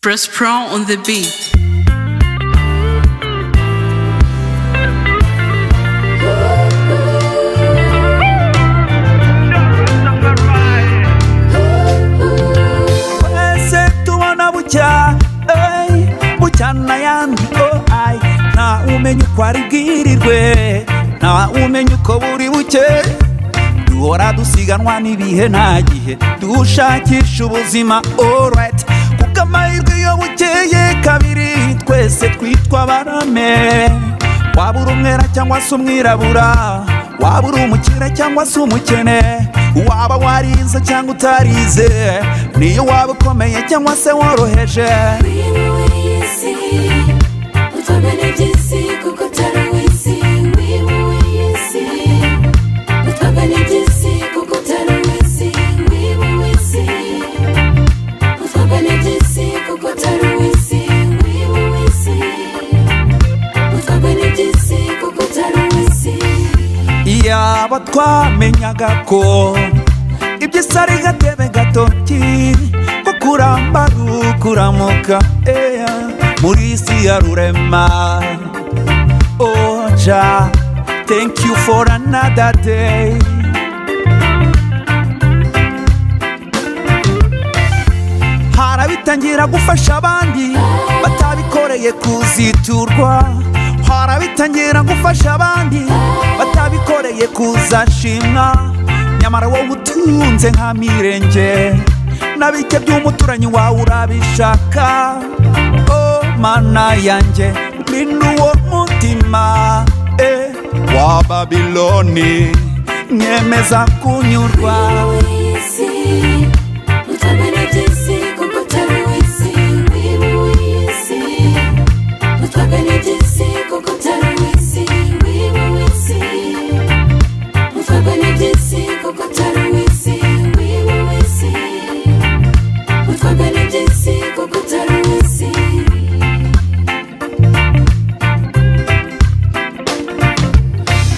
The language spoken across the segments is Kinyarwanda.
Press Pro on the beat. Wese tubona bucya bucyana yandi nta umenya uko ari bwirirwe, nta umenya uko buri buke. Duhora dusiganwa n'ibihe nta gihe dushakisha ubuzima alright, kuko amahirwe yo bukeye kabiri twese twitwa barame. Waba uri umwera cyangwa se umwirabura, waba uri umukire cyangwa se umukene, waba warize cyangwa utarize, niyo waba ukomeye cyangwa se woroheje. Yaba twamenyaga ko iby'isi ari gatebe gatoki, ko kuramba rukuramuka muri isi ya rurema. Oja, thank you for another day. Harabitangira gufasha abandi batabikoreye kuziturwa, harabitangira gufasha abandi batabikoreye kuzashimwa. Nyamara wowe utunze nka mirenge, na bike by'umuturanyi wawe urabishaka. Oh mana yanjye, ngwino uwo mutima wa Babiloni, nyemeza kunyurwa.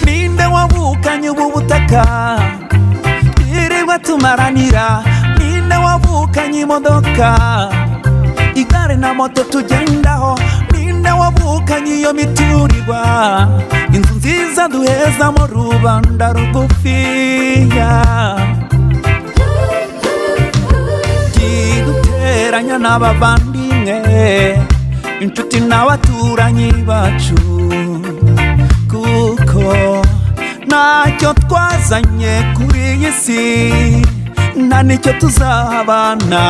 Ninde wavukanye ubu butaka twirirwa tumaranira? Ninde wavukanye imodoka, igare na moto tugendaho? Ninde wavukanye iyo miturirwa, inzu nziza duhezamo rubanda rugufiya? Kiduteranya n'abavandimwe, inshuti n'abaturanyi bacu, kuko ntacyo twazanye kuri iyi si, nta nicyo tuzabana.